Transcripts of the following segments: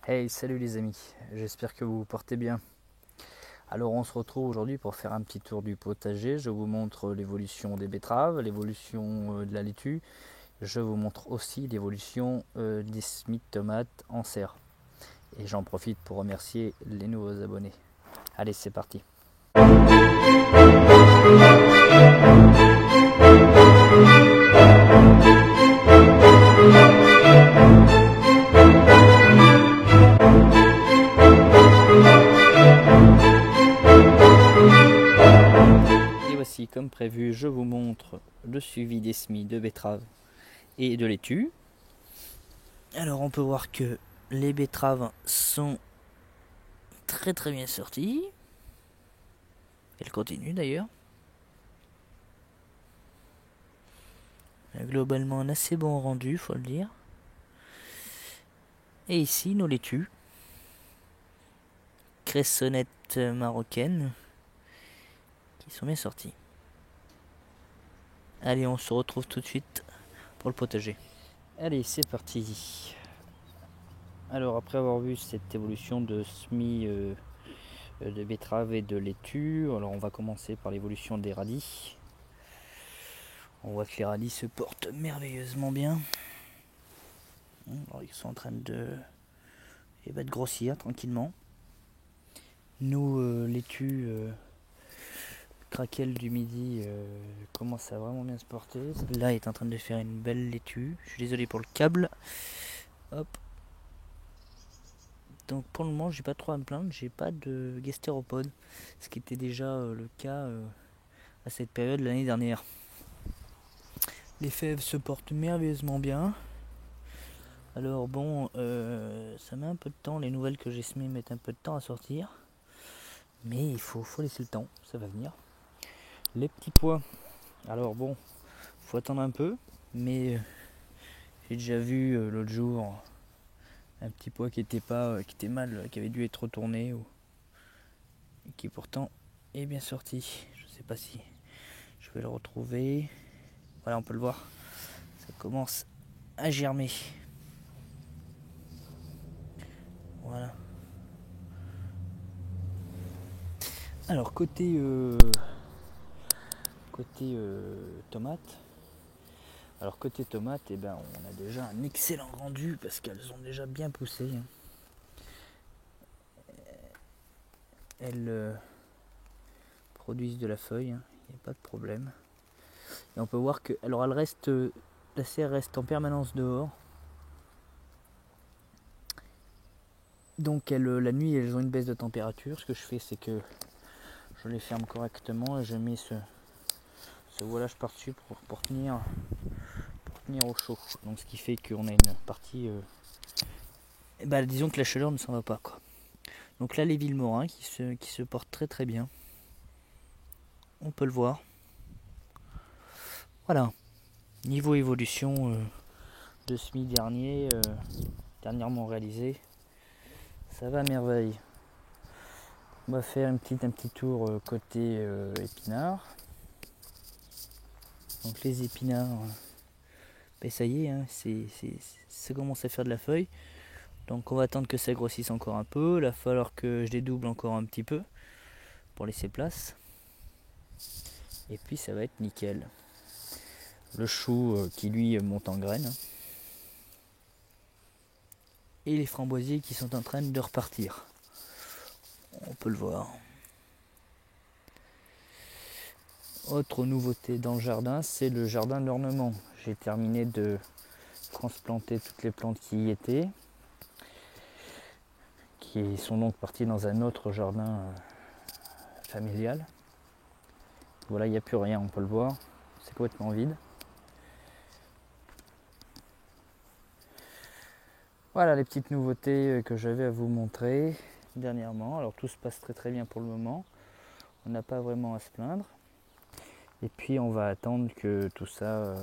Hey, salut les amis, j'espère que vous vous portez bien. Alors on se retrouve aujourd'hui pour faire un petit tour du potager. Je vous montre l'évolution des betteraves, l'évolution de la laitue. Je vous montre aussi l'évolution des Smith tomates en serre. Et j'en profite pour remercier les nouveaux abonnés. Allez, c'est parti. Et voici, comme prévu, je vous montre le suivi des semis de betteraves et de laitue. Alors on peut voir que les betteraves sont très bien sorties. Elles continuent d'ailleurs. Globalement un assez bon rendu, faut le dire. Et ici nos laitues, cressonnettes marocaines, qui sont bien sorties. Allez, on se retrouve tout de suite pour le potager. Allez, c'est parti. Alors après avoir vu cette évolution de semis de betteraves et de laitue, alors on va commencer par l'évolution des radis. On voit que les radis se portent merveilleusement bien. Alors, ils sont en train de grossir tranquillement. Nous, laitue, craquelle du midi commence à vraiment bien se porter. Là, il est en train de faire une belle laitue. Je suis désolé pour le câble. Hop. Donc pour le moment, j'ai pas trop à me plaindre. J'ai pas de gastéropodes, ce qui était déjà le cas à cette période l'année dernière. Les fèves se portent merveilleusement bien. Alors bon, ça met un peu de temps. Les nouvelles que j'ai semées mettent un peu de temps à sortir. Mais il faut laisser le temps, ça va venir. Les petits pois, alors bon, faut attendre un peu. Mais j'ai déjà vu l'autre jour un petit pois qui était mal, qui avait dû être retourné, et qui pourtant est bien sorti. Je sais pas si je vais le retrouver. Voilà, on peut le voir. Ça commence à germer. Voilà. Alors côté tomate. Alors côté tomate, eh ben, on a déjà un excellent rendu parce qu'elles ont déjà bien poussé. Elles produisent de la feuille, il n'y a pas de problème. Et on peut voir que, alors elle reste, la serre reste en permanence dehors. Donc la nuit, elles ont une baisse de température. Ce que je fais, c'est que je les ferme correctement et je mets ce voilage par-dessus pour tenir au chaud. Donc ce qui fait qu'on a une partie... disons que la chaleur ne s'en va pas, quoi. Donc là, les Villemorins qui se portent très bien. On peut le voir. Voilà. Niveau évolution de semis dernièrement réalisé, ça va à merveille. On va faire un petit tour côté épinards. Donc les épinards, ça y est, ça commence à faire de la feuille. Donc on va attendre que ça grossisse encore un peu. Il va falloir que je les double encore un petit peu pour laisser place. Et puis ça va être nickel. Le chou qui lui monte en graines. Et les framboisiers qui sont en train de repartir. On peut le voir. Autre nouveauté dans le jardin, c'est le jardin d'ornement. J'ai terminé de transplanter toutes les plantes qui y étaient, qui sont donc parties dans un autre jardin familial. Voilà, il n'y a plus rien, on peut le voir. C'est complètement vide. Voilà les petites nouveautés que j'avais à vous montrer dernièrement. Alors tout se passe très bien pour le moment. On n'a pas vraiment à se plaindre. Et puis on va attendre que tout ça...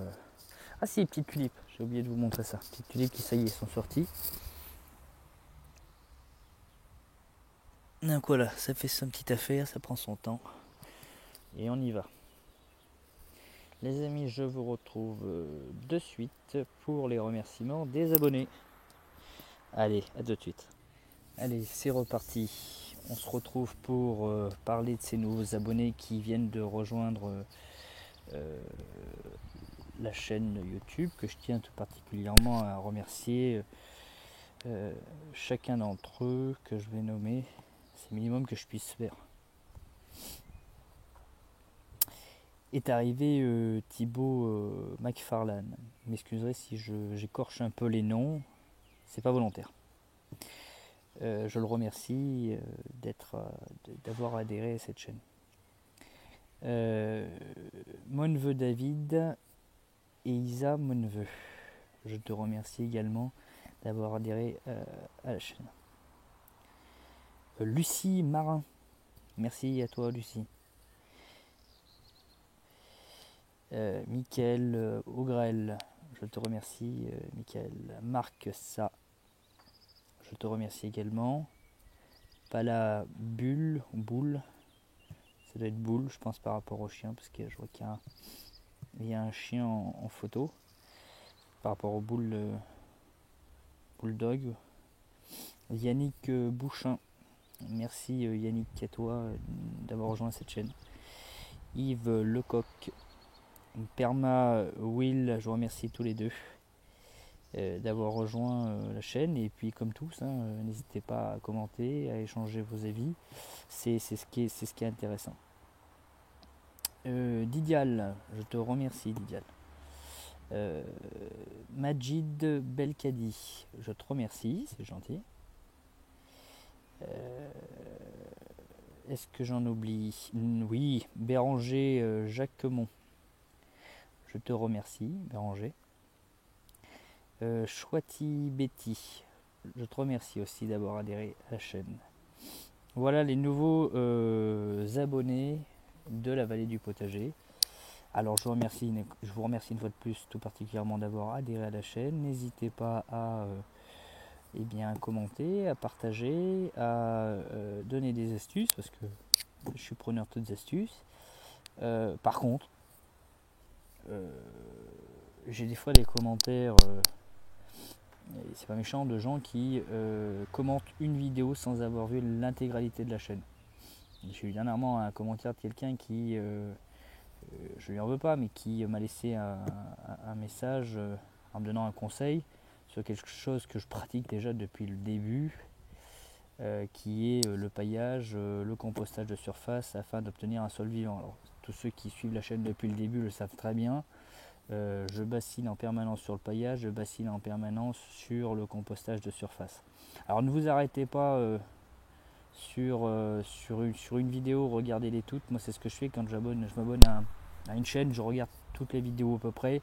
Ah si, petites tulipes, j'ai oublié de vous montrer ça. Petites tulipes qui ça y est sont sorties. Donc voilà, ça fait sa petite affaire, ça prend son temps. Et on y va. Les amis, je vous retrouve de suite pour les remerciements des abonnés. Allez, à tout de suite. Allez, c'est reparti. On se retrouve pour parler de ces nouveaux abonnés qui viennent de rejoindre la chaîne YouTube, que je tiens tout particulièrement à remercier chacun d'entre eux que je vais nommer. C'est le minimum que je puisse faire. Est arrivé Thibaut McFarlane. Vous m'excuserez si j'écorche un peu les noms, c'est pas volontaire. Je le remercie d'avoir adhéré à cette chaîne. Mon neveu David et Isa, mon neveu, je te remercie également d'avoir adhéré à la chaîne. Lucie Marin, merci à toi Lucie. Mickaël Augrel, je te remercie Mickaël. Marc Sa, je te remercie également. Pala Bulle ou Boule, ça doit être Boule je pense par rapport au chien, parce que je vois qu'il y a un chien en photo par rapport au Bulldog. Yannick Bouchin, merci Yannick à toi d'avoir rejoint cette chaîne. Yves Lecoq, Perma Will, je vous remercie tous les deux d'avoir rejoint la chaîne. Et puis comme tous, n'hésitez pas à commenter, à échanger vos avis, c'est ce qui est intéressant. Didial, je te remercie Didial. Majid Belkadi, je te remercie, c'est gentil. Est-ce que j'en oublie? Oui, Béranger Jacquemont, je te remercie Béranger. Chouati Betty, je te remercie aussi d'avoir adhéré à la chaîne. Voilà les nouveaux abonnés de la vallée du potager. Alors je vous remercie une fois de plus tout particulièrement d'avoir adhéré à la chaîne. N'hésitez pas à commenter, à partager, à donner des astuces, parce que je suis preneur de toutes astuces. Par contre, j'ai des fois des commentaires, c'est pas méchant, de gens qui commentent une vidéo sans avoir vu l'intégralité de la chaîne. J'ai eu dernièrement un commentaire de quelqu'un qui, je lui en veux pas, mais qui m'a laissé un message en me donnant un conseil sur quelque chose que je pratique déjà depuis le début, qui est le paillage, le compostage de surface afin d'obtenir un sol vivant. Alors, tous ceux qui suivent la chaîne depuis le début le savent très bien. Je bassine en permanence sur le paillage, je bassine en permanence sur le compostage de surface. Alors ne vous arrêtez pas sur une vidéo, regardez-les toutes. Moi c'est ce que je fais quand je m'abonne à une chaîne, je regarde toutes les vidéos à peu près.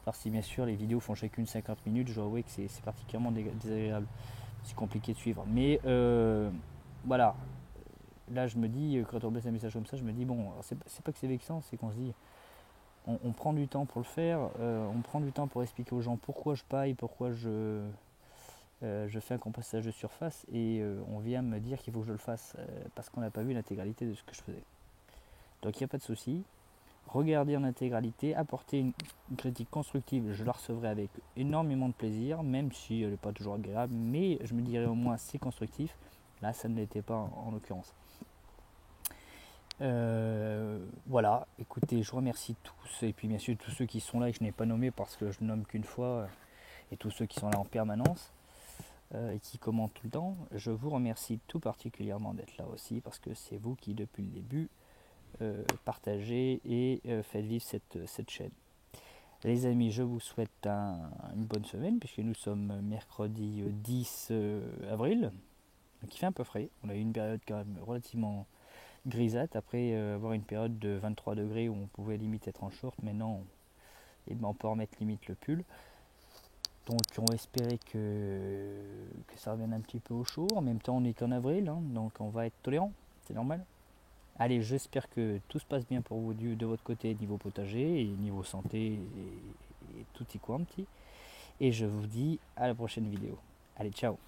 Alors si bien sûr les vidéos font chacune 50 minutes, je dois avouer que c'est particulièrement désagréable. C'est compliqué de suivre. Mais voilà, là je me dis, quand on laisse un message comme ça, je me dis bon, c'est pas que c'est vexant, c'est qu'on se dit on prend du temps pour le faire, on prend du temps pour expliquer aux gens pourquoi je paille, pourquoi je fais un compostage de surface, et on vient me dire qu'il faut que je le fasse parce qu'on n'a pas vu l'intégralité de ce que je faisais. Donc il n'y a pas de souci. Regardez en intégralité, apportez une critique constructive, je la recevrai avec énormément de plaisir, même si elle n'est pas toujours agréable, mais je me dirais au moins c'est constructif. Là ça ne l'était pas en l'occurrence. Voilà, écoutez, je vous remercie tous, et puis bien sûr tous ceux qui sont là et que je n'ai pas nommé parce que je nomme qu'une fois, et tous ceux qui sont là en permanence et qui commentent tout le temps, je vous remercie tout particulièrement d'être là aussi, parce que c'est vous qui depuis le début partagez et faites vivre cette chaîne. Les amis, je vous souhaite une bonne semaine, puisque nous sommes mercredi 10 avril, donc il fait un peu frais, on a eu une période quand même relativement grisâtre, après avoir une période de 23 degrés où on pouvait limite être en short. Maintenant on peut remettre limite le pull, donc on va espérer que ça revienne un petit peu au chaud. En même temps on n'est qu'en avril, donc on va être tolérant, c'est normal. Allez, j'espère que tout se passe bien pour vous de votre côté niveau potager et niveau santé et tutti quanti, et je vous dis à la prochaine vidéo. Allez, ciao.